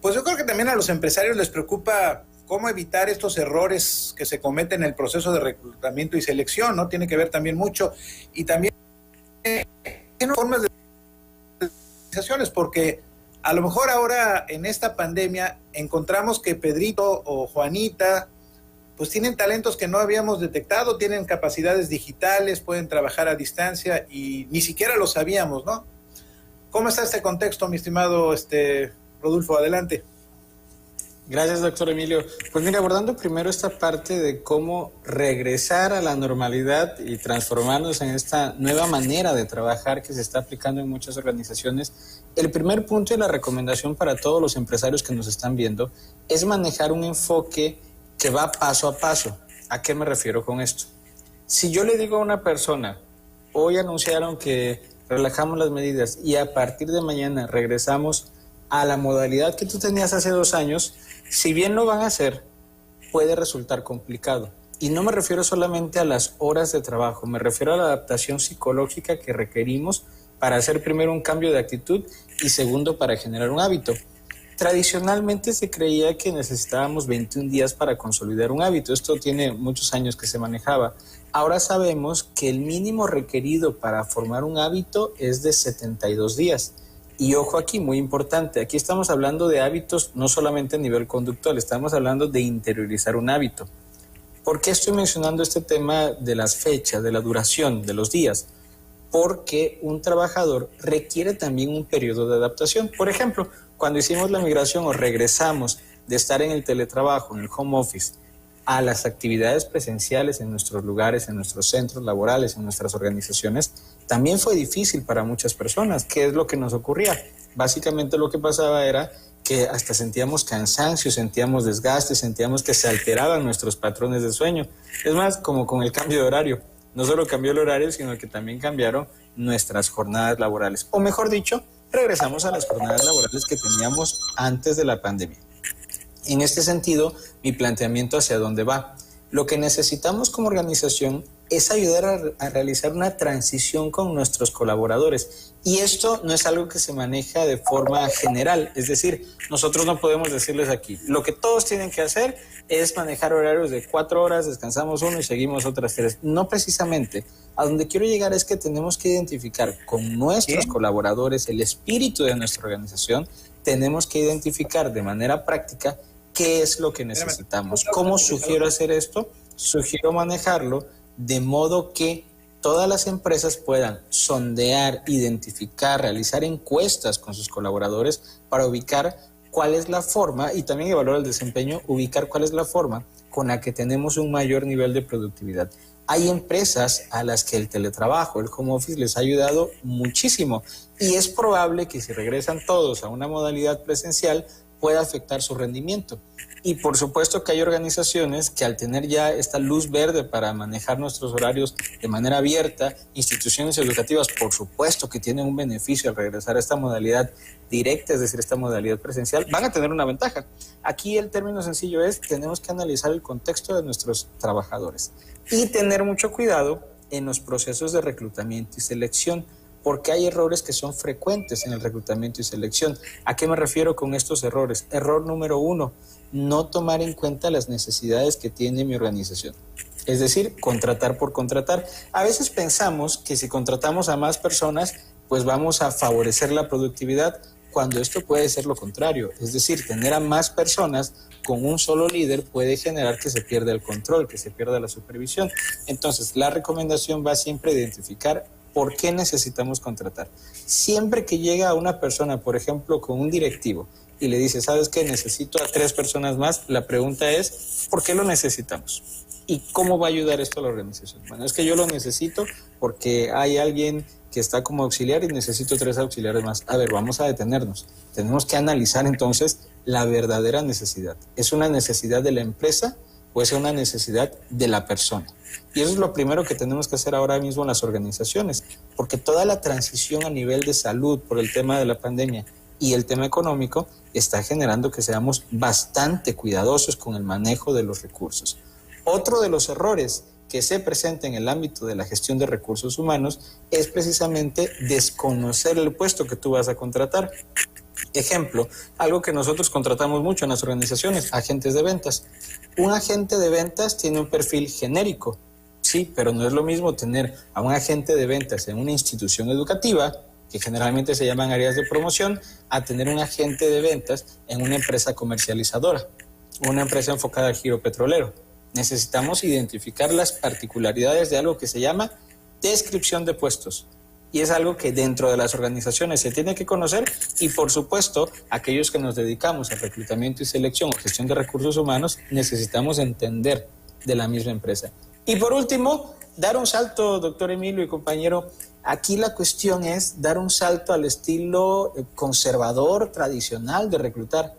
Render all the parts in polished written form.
Pues yo creo que también a los empresarios les preocupa cómo evitar estos errores que se cometen en el proceso de reclutamiento y selección, ¿no? Tiene que ver también mucho. Y también tiene formas de organizaciones, porque a lo mejor ahora en esta pandemia encontramos que Pedrito o Juanita pues tienen talentos que no habíamos detectado, tienen capacidades digitales, pueden trabajar a distancia y ni siquiera lo sabíamos, ¿no? ¿Cómo está este contexto, mi estimado Rodolfo? Adelante. Gracias, doctor Emilio. Pues mira, abordando primero esta parte de cómo regresar a la normalidad y transformarnos en esta nueva manera de trabajar que se está aplicando en muchas organizaciones, el primer punto y la recomendación para todos los empresarios que nos están viendo es manejar un enfoque que va paso a paso. ¿A qué me refiero con esto? Si yo le digo a una persona, hoy anunciaron que relajamos las medidas y a partir de mañana regresamos a la modalidad que tú tenías hace 2 años, si bien lo van a hacer, puede resultar complicado. Y no me refiero solamente a las horas de trabajo, me refiero a la adaptación psicológica que requerimos para hacer primero un cambio de actitud y segundo para generar un hábito. Tradicionalmente se creía que necesitábamos 21 días para consolidar un hábito. Esto tiene muchos años que se manejaba. Ahora sabemos que el mínimo requerido para formar un hábito es de 72 días. Y ojo aquí, muy importante, aquí estamos hablando de hábitos no solamente a nivel conductual, estamos hablando de interiorizar un hábito. ¿Por qué estoy mencionando este tema de las fechas, de la duración, de los días? Porque un trabajador requiere también un periodo de adaptación. Por ejemplo, cuando hicimos la migración o regresamos de estar en el teletrabajo, en el home office, a las actividades presenciales en nuestros lugares, en nuestros centros laborales, en nuestras organizaciones, también fue difícil para muchas personas. ¿Qué es lo que nos ocurría? Básicamente lo que pasaba era que hasta sentíamos cansancio, sentíamos desgaste, sentíamos que se alteraban nuestros patrones de sueño. Es más, como con el cambio de horario. No solo cambió el horario, sino que también cambiaron nuestras jornadas laborales. O mejor dicho, regresamos a las jornadas laborales que teníamos antes de la pandemia. En este sentido, mi planteamiento hacia dónde va. Lo que necesitamos como organización es ayudar a realizar una transición con nuestros colaboradores. Y esto no es algo que se maneja de forma general. Es decir, nosotros no podemos decirles aquí, lo que todos tienen que hacer es manejar horarios de 4 horas, descansamos 1 y seguimos otras 3. No precisamente. A donde quiero llegar es que tenemos que identificar con nuestros colaboradores el espíritu de nuestra organización. Tenemos que identificar de manera práctica qué es lo que necesitamos. ¿Cómo sugiero hacer esto? Sugiero manejarlo de modo que todas las empresas puedan sondear, identificar, realizar encuestas con sus colaboradores para ubicar cuál es la forma, y también evaluar el desempeño, ubicar cuál es la forma con la que tenemos un mayor nivel de productividad. Hay empresas a las que el teletrabajo, el home office les ha ayudado muchísimo y es probable que si regresan todos a una modalidad presencial pueda afectar su rendimiento. Y por supuesto que hay organizaciones que al tener ya esta luz verde para manejar nuestros horarios de manera abierta, instituciones educativas por supuesto que tienen un beneficio al regresar a esta modalidad directa, es decir, esta modalidad presencial, van a tener una ventaja. Aquí el término sencillo es, tenemos que analizar el contexto de nuestros trabajadores y tener mucho cuidado en los procesos de reclutamiento y selección, porque hay errores que son frecuentes en el reclutamiento y selección. ¿A qué me refiero con estos errores? Error número 1, no tomar en cuenta las necesidades que tiene mi organización. Es decir, contratar por contratar. A veces pensamos que si contratamos a más personas, pues vamos a favorecer la productividad, cuando esto puede ser lo contrario. Es decir, tener a más personas con un solo líder puede generar que se pierda el control, que se pierda la supervisión. Entonces, la recomendación va siempre a identificar por qué necesitamos contratar. Siempre que llega una persona, por ejemplo, con un directivo, y le dice, ¿sabes qué? Necesito a 3 personas más. La pregunta es, ¿por qué lo necesitamos? ¿Y cómo va a ayudar esto a la organización? Bueno, es que yo lo necesito porque hay alguien que está como auxiliar y necesito 3 auxiliares más. A ver, vamos a detenernos. Tenemos que analizar entonces la verdadera necesidad. ¿Es una necesidad de la empresa o es una necesidad de la persona? Y eso es lo primero que tenemos que hacer ahora mismo en las organizaciones, porque toda la transición a nivel de salud por el tema de la pandemia y el tema económico está generando que seamos bastante cuidadosos con el manejo de los recursos. Otro de los errores que se presenta en el ámbito de la gestión de recursos humanos es precisamente desconocer el puesto que tú vas a contratar. Ejemplo, algo que nosotros contratamos mucho en las organizaciones, agentes de ventas. Un agente de ventas tiene un perfil genérico, sí, pero no es lo mismo tener a un agente de ventas en una institución educativa, que generalmente se llaman áreas de promoción, a tener un agente de ventas en una empresa comercializadora, una empresa enfocada al giro petrolero. Necesitamos identificar las particularidades de algo que se llama descripción de puestos. Y es algo que dentro de las organizaciones se tiene que conocer y, por supuesto, aquellos que nos dedicamos al reclutamiento y selección o gestión de recursos humanos necesitamos entender de la misma empresa. Y por último, dar un salto, doctor Emilio y compañero. Aquí la cuestión es dar un salto al estilo conservador, tradicional de reclutar.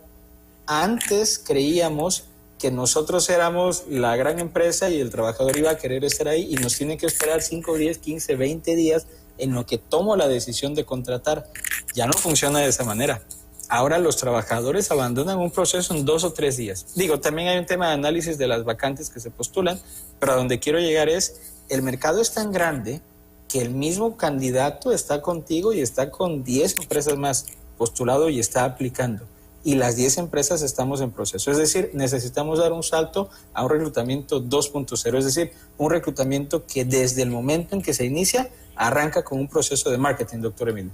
Antes creíamos que nosotros éramos la gran empresa y el trabajador iba a querer estar ahí y nos tiene que esperar 5, 10, 15, 20 días en lo que tomo la decisión de contratar. Ya no funciona de esa manera. Ahora los trabajadores abandonan un proceso en 2 o 3 días. Digo, también hay un tema de análisis de las vacantes que se postulan, pero a donde quiero llegar es, el mercado es tan grande que el mismo candidato está contigo y está con 10 empresas más postulado y está aplicando. Y las 10 empresas estamos en proceso. Es decir, necesitamos dar un salto a un reclutamiento 2.0, es decir, un reclutamiento que desde el momento en que se inicia arranca con un proceso de marketing, doctor Emilio.